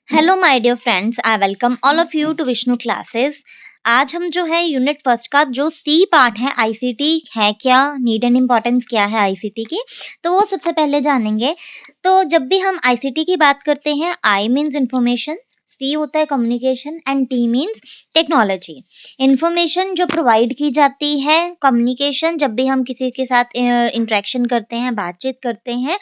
Hello my dear friends, I welcome all of you to Vishnu classes. आज हम जो है यूनिट फर्स्ट का जो सी पार्ट है, आईसीटी है क्या, नीड एंड इम्पोर्टेंस क्या है आईसीटी की, तो वो सबसे पहले जानेंगे। तो जब भी हम आईसीटी की बात करते हैं, आई मीन्स इंफॉर्मेशन, सी होता है communication and T means technology. Information जो प्रोवाइड की जाती है, कम्युनिकेशन जब भी हम किसी के साथ इंटरेक्शन करते हैं, बातचीत करते हैं,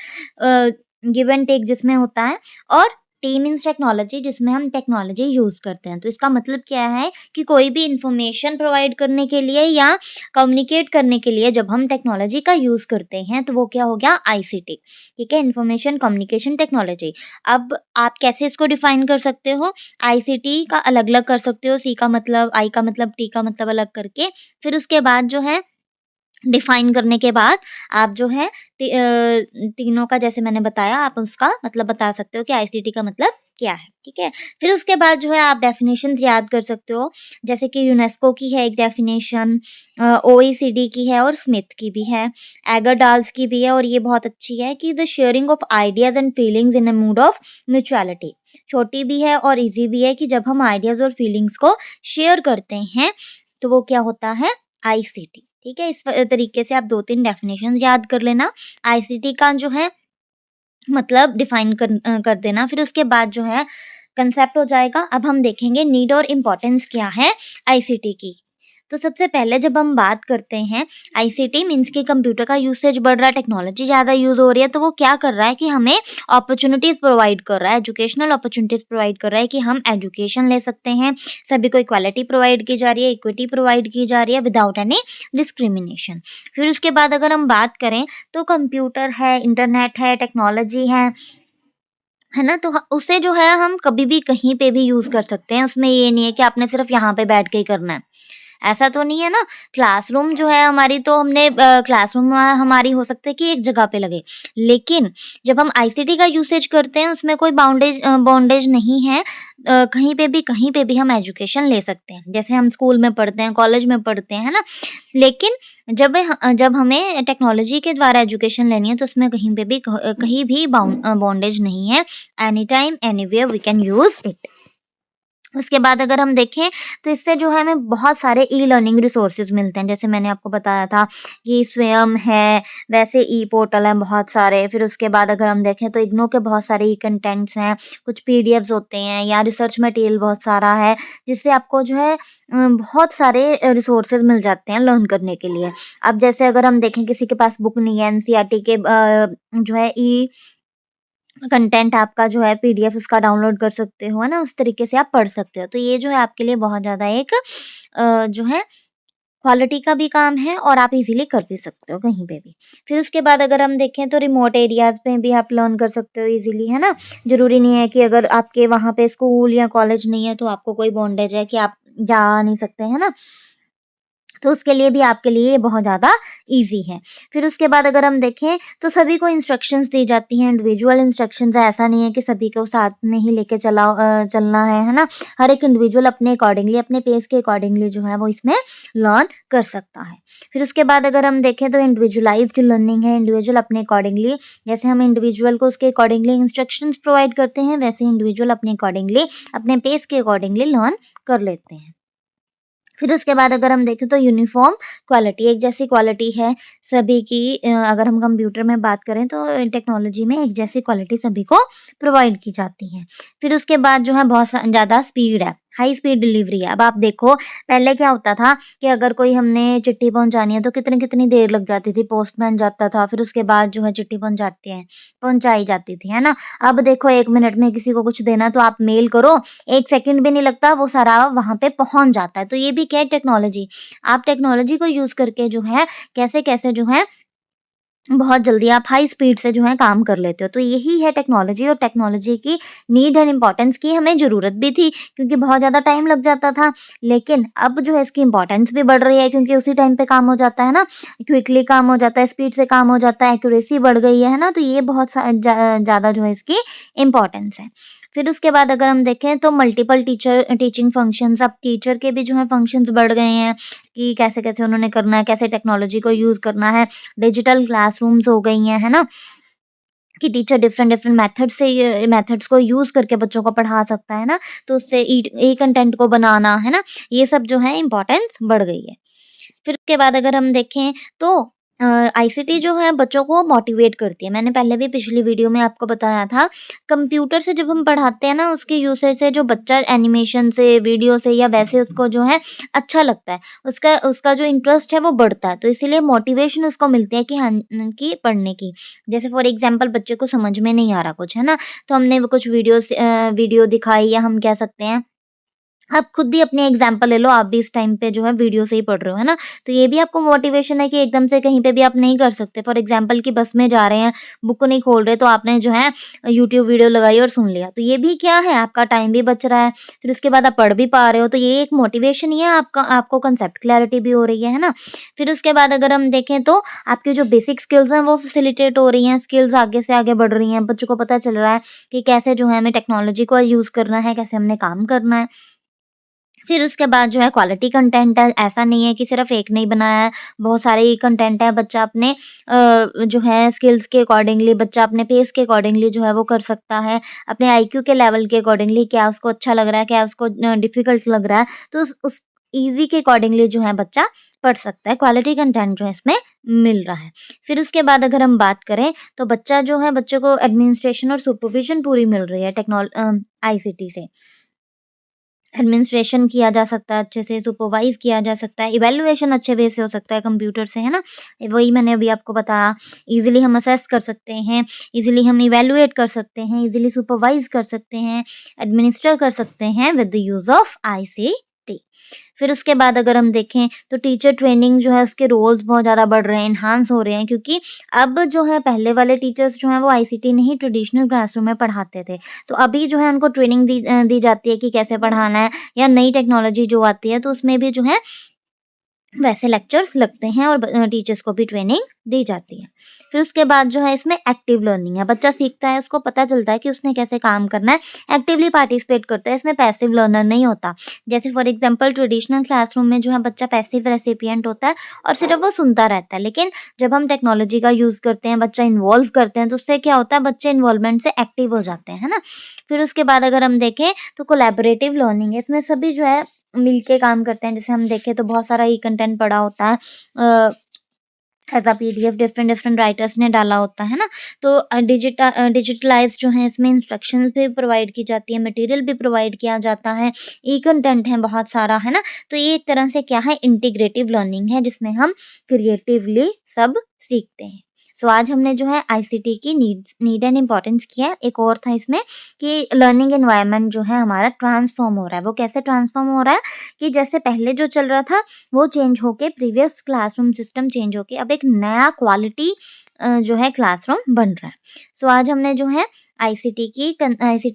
गिव एंड टेक जिसमें होता है, और टी मीन्स टेक्नोलॉजी जिसमें हम टेक्नोलॉजी यूज़ करते हैं। तो इसका मतलब क्या है कि कोई भी इंफॉर्मेशन प्रोवाइड करने के लिए या कम्युनिकेट करने के लिए जब हम टेक्नोलॉजी का यूज़ करते हैं तो वो क्या हो गया, आईसीटी। ठीक है, इंफॉर्मेशन कम्युनिकेशन टेक्नोलॉजी। अब आप कैसे इसको डिफाइन कर सकते हो, आईसीटी का अलग अलग कर सकते हो, सी का मतलब, आई का मतलब, टी का मतलब अलग करके। फिर उसके बाद जो है डिफाइन करने के बाद आप जो है तीनों का जैसे मैंने बताया, आप उसका मतलब बता सकते हो कि आईसीटी का मतलब क्या है, ठीक है? फिर उसके बाद जो है आप डेफिनेशंस याद कर सकते हो, जैसे कि यूनेस्को की है एक डेफिनेशन, ओईसीडी की है और स्मिथ की भी है, एगरडाल्स की भी है, और ये बहुत अच्छी है कि the sharing of ideas and feelings in a mood off mutuality. छोटी भी है और ईज़ी भी है कि जब हम आइडियाज़ और फीलिंग्स को शेयर करते हैं, तो वो क्या होता है, आईसीटी। ठीक है, इस तरीके से आप 2-3 डेफिनेशंस याद कर लेना। आईसीटी का जो है मतलब डिफाइन कर देना। फिर उसके बाद जो है कंसेप्ट हो जाएगा। अब हम देखेंगे नीड और इम्पोर्टेंस क्या है आईसीटी की। तो सबसे पहले जब हम बात करते हैं, आईसीटी मीन्स कि कंप्यूटर का यूसेज बढ़ रहा है, टेक्नोलॉजी ज़्यादा यूज़ हो रही है, तो वो क्या कर रहा है कि हमें अपॉर्च्युनिटीज़ प्रोवाइड कर रहा है, एजुकेशनल अपॉर्च्युनिटीज़ प्रोवाइड कर रहा है कि हम एजुकेशन ले सकते हैं, सभी को इक्वालिटी प्रोवाइड की जा रही है, इक्विटी प्रोवाइड की जा रही है विदाउट एनी डिस्क्रिमिनेशन। फिर उसके बाद अगर हम बात करें तो कंप्यूटर है, इंटरनेट है, टेक्नोलॉजी है ना? तो उसे जो है हम कभी भी कहीं पे भी यूज़ कर सकते हैं। उसमें ये नहीं है कि आपने सिर्फ़ यहाँ पे बैठ के ही करना है। ऐसा तो नहीं है ना? क्लासरूम जो है हमारी, तो हमने क्लासरूम हमारी हो सकता है कि एक जगह पे लगे। लेकिन जब हम आईसीटी का यूसेज करते हैं, उसमें कोई बॉन्डेज नहीं है। कहीं पे भी हम एजुकेशन ले सकते हैं। जैसे हम स्कूल में पढ़ते हैं, कॉलेज में पढ़ते हैं, है ना? लेकिन जब हमें टेक्नोलॉजी के द्वारा एजुकेशन लेनी है, तो उसमें कहीं भी बॉन्डेज नहीं है। Any time, anywhere we can use it. उसके बाद अगर हम देखें तो इससे जो है हमें बहुत सारे ई लर्निंग रिसोर्सेज मिलते हैं। जैसे मैंने आपको बताया था कि स्वयं है, वैसे ई पोर्टल हैं बहुत सारे। फिर उसके बाद अगर हम देखें तो इग्नू के बहुत सारे ई कंटेंट्स हैं, कुछ पीडीएफ्स होते हैं या रिसर्च मटेरियल बहुत सारा है, जिससे आपको जो है बहुत सारे रिसोर्सेज मिल जाते हैं लर्न करने के लिए। अब जैसे अगर हम देखें किसी के पास बुक नहीं है, एनसीईआरटी के जो है ई कंटेंट आपका जो है पीडीएफ उसका डाउनलोड कर सकते हो, है ना? उस तरीके से आप पढ़ सकते हो। तो ये जो है आपके लिए बहुत ज़्यादा एक जो है क्वालिटी का भी काम है और आप इज़िली कर भी सकते हो कहीं पे भी। फिर उसके बाद अगर हम देखें तो रिमोट एरियाज़ में भी आप लर्न कर सकते हो इज़िली, है ना? ज़रूरी नहीं है कि अगर आपके वहाँ पे स्कूल या कॉलेज नहीं है तो आपको कोई बॉन्डेज है कि आप जा नहीं सकते, है ना? तो उसके लिए भी आपके लिए ये बहुत ज़्यादा ईज़ी है। फिर उसके बाद अगर हम देखें तो सभी को इंस्ट्रक्शंस दी जाती हैं, इंडिविजुअल इंस्ट्रक्शंस है, ऐसा नहीं है कि सभी को साथ में ही लेके चलना है ना? हर एक इंडिविजुअल अपने अकॉर्डिंगली, अपने पेस के अकॉर्डिंगली जो है वो इसमें लर्न कर सकता है। फिर उसके बाद अगर हम देखें तो इंडिविजुअलाइज़्ड लर्निंग है, इंडिविजुअल अपने अकॉर्डिंगली, जैसे हम इंडिविजुअल को उसके अकॉर्डिंगली इंस्ट्रक्शंस प्रोवाइड करते हैं, वैसे इंडिविजुअल अपने अकॉर्डिंगली, अपने पेस के अकॉर्डिंगली लर्न कर लेते हैं। फिर उसके बाद अगर हम देखें तो यूनिफ़ॉर्म क्वालिटी, एक जैसी क्वालिटी है सभी की। अगर हम कंप्यूटर में बात करें तो टेक्नोलॉजी में एक जैसी क्वालिटी सभी को प्रोवाइड की जाती है। फिर उसके बाद जो है बहुत ज़्यादा स्पीड है, हाई स्पीड डिलीवरी है। अब आप देखो पहले क्या होता था कि अगर कोई हमने चिट्ठी पहुँचानी है तो कितनी-कितनी देर लग जाती थी, पोस्टमैन जाता था, फिर उसके बाद जो है चिट्ठी पहुँचाई जाती थी, है ना? अब देखो 1 मिनट में किसी को कुछ देना है तो आप मेल करो, 1 सेकंड भी नहीं लगता, वो सारा वहाँ पे पहुँच जाता है। तो ये भी क्या है, टेक्नोलॉजी। आप टेक्नोलॉजी को यूज़ करके जो है कैसे-कैसे जो है बहुत जल्दी आप हाई स्पीड से जो है काम कर लेते हो। तो यही है टेक्नोलॉजी, और टेक्नोलॉजी की नीड एंड इम्पोर्टेंस की हमें ज़रूरत भी थी क्योंकि बहुत ज़्यादा टाइम लग जाता था। लेकिन अब जो है इसकी इम्पोर्टेंस भी बढ़ रही है क्योंकि उसी टाइम पे काम हो जाता है ना, क्विकली काम हो जाता है, स्पीड से काम हो जाता है, एक्यूरेसी बढ़ गई है ना? तो ये बहुत ज़्यादा जो है इसकी इम्पोर्टेंस है। फिर उसके बाद अगर हम देखें तो मल्टीपल टीचिंग फंक्शंस, अब टीचर के भी जो है फंक्शंस बढ़ गए हैं कि कैसे-कैसे उन्होंने करना है, कैसे टेक्नोलॉजी को यूज़ करना है। डिजिटल क्लासरूम्स हो गई हैं, है ना? कि टीचर डिफरेंट डिफरेंट मेथड से ये मेथड्स को यूज़ करके बच्चों को पढ़ा सकता है ना, तो उससे ई कंटेंट को बनाना, है ना? ये सब जो है इम्पोर्टेंस बढ़ गई है। फिर उसके बाद अगर हम देखें तो आईसीटी जो है बच्चों को मोटिवेट करती है। मैंने पहले भी पिछली वीडियो में आपको बताया था, कंप्यूटर से जब हम पढ़ाते हैं ना उसके यूसेज से जो बच्चा एनिमेशन से, वीडियो से या वैसे उसको जो है अच्छा लगता है, उसका उसका जो इंटरेस्ट है वो बढ़ता है। तो इसीलिए मोटिवेशन उसको मिलती है कि हाँ कि पढ़ने की। जैसे फॉर एग्ज़ाम्पल बच्चे को समझ में नहीं आ रहा कुछ, है ना? तो हमने वो कुछ वीडियो दिखाई या हम कह सकते हैं आप खुद भी अपनी एग्ज़ाम्पल ले लो, आप भी इस टाइम पे जो है वीडियो से ही पढ़ रहे हो, है ना? तो ये भी आपको मोटिवेशन है कि एकदम से कहीं पे भी आप नहीं कर सकते। फॉर एग्ज़ाम्पल कि बस में जा रहे हैं, बुक को नहीं खोल रहे, तो आपने जो है यूट्यूब वीडियो लगाई और सुन लिया। तो ये भी क्या है, आपका टाइम भी बच रहा है, फिर उसके बाद आप पढ़ भी पा रहे हो, तो ये एक मोटिवेशन ही है आपका, आपको कांसेप्ट क्लैरिटी भी हो रही है ना? फिर उसके बाद अगर हम देखें तो आपकी जो बेसिक स्किल्स हैं, वो फैसिलिटेट हो रही हैं, स्किल्स आगे से आगे बढ़ रही हैं, बच्चों को पता चल रहा है कि कैसे जो है हमें टेक्नोलॉजी को यूज़ करना है, कैसे हमने काम करना है। फिर उसके बाद जो है क्वालिटी कंटेंट है, ऐसा नहीं है कि सिर्फ़ एक नहीं बनाया है, बहुत सारे ही कंटेंट है, बच्चा अपने जो है स्किल्स के अकॉर्डिंगली, बच्चा अपने पेस के अकॉर्डिंगली जो है वो कर सकता है, अपने आईक्यू के लेवल के अकॉर्डिंगली क्या उसको अच्छा लग रहा है, क्या उसको डिफ़िकल्ट लग रहा है, तो उस ईज़ी के अकॉर्डिंगली जो है बच्चा पढ़ सकता है, क्वालिटी कंटेंट जो है इसमें मिल रहा है। फिर उसके बाद अगर हम बात करें, तो बच्चा जो है बच्चे को एडमिनिस्ट्रेशन और सुपरविज़न पूरी मिल रही है आईसीटी से। एडमिनिस्ट्रेशन किया जा सकता है अच्छे से, सुपरवाइज़ किया जा सकता है, इवैल्यूएशन अच्छे वे से हो सकता है कंप्यूटर से, है ना? वही मैंने अभी आपको बताया, ईज़िली हम असेस कर सकते हैं, ईज़िली हम इवैल्यूएट कर सकते हैं, ईज़िली सुपरवाइज़ कर सकते हैं, एडमिनिस्टर कर सकते हैं with the use of ICT. फिर उसके बाद अगर हम देखें तो टीचर ट्रेनिंग जो है उसके रोल्स बहुत ज़्यादा बढ़ रहे हैं, एनहांस हो रहे हैं क्योंकि अब जो है पहले वाले टीचर्स जो हैं वो आईसीटी नहीं ट्रेडिशनल क्लासरूम में पढ़ाते थे। तो अभी जो है उनको ट्रेनिंग दी जाती है कि कैसे पढ़ाना है या नई टेक्नोलॉजी जो आती है तो उसमें भी जो है वैसे लेक्चर्स लगते हैं और टीचर्स को भी ट्रेनिंग दी जाती है। फिर उसके बाद जो है इसमें एक्टिव लर्निंग है, बच्चा सीखता है, उसको पता चलता है कि उसने कैसे काम करना है, एक्टिवली पार्टिसिपेट करता है, इसमें पैसिव लर्नर नहीं होता। जैसे फॉर एग्ज़ाम्पल ट्रेडिशनल क्लासरूम में जो है बच्चा पैसिव रेसिपिएंट होता है और सिर्फ़ वो सुनता रहता है, लेकिन जब हम टेक्नोलॉजी का यूज़ करते हैं, बच्चा इन्वॉल्व करते हैं, तो उससे क्या होता है बच्चे इन्वॉल्वमेंट से एक्टिव हो जाते हैं, है ना? फिर उसके बाद अगर हम देखें तो कोलैबोरेटिव लर्निंग है, इसमें सभी जो है मिलके काम करते हैं। जैसे हम देखें तो बहुत सारा ई कंटेंट पड़ा होता है as a PDF different different writers ने डाला होता है ना? तो डिजिटलाइज़ जो है इसमें इंस्ट्रक्शंस भी प्रोवाइड की जाती है, मटेरियल भी प्रोवाइड किया जाता है, ई कंटेंट है बहुत सारा, है ना? तो ये एक तरह से क्या है इंटीग्रेटिव लर्निंग है जिसमें हम क्रिएटिवली सब सीखते हैं। सो आज हमने जो है आईसीटी की नीड एंड इम्पोर्टेंस किया है। एक और था इसमें कि लर्निंग एनवायरनमेंट जो है हमारा ट्रांसफ़ॉर्म हो रहा है। वो कैसे ट्रांसफ़ॉर्म हो रहा है कि जैसे पहले जो चल रहा था वो चेंज होके प्रीवियस क्लासरूम सिस्टम चेंज होके अब एक नया क्वालिटी जो है क्लासरूम बन रहा है। सो आज हमने जो है आईसीटी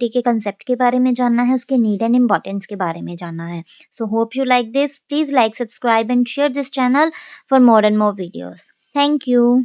के कंसेप्ट के बारे में जानना है, उसके नीड एंड इम्पोर्टेंस के बारे में जानना है। So hope you like this. Please like, subscribe and share this channel for more and more videos. Thank you.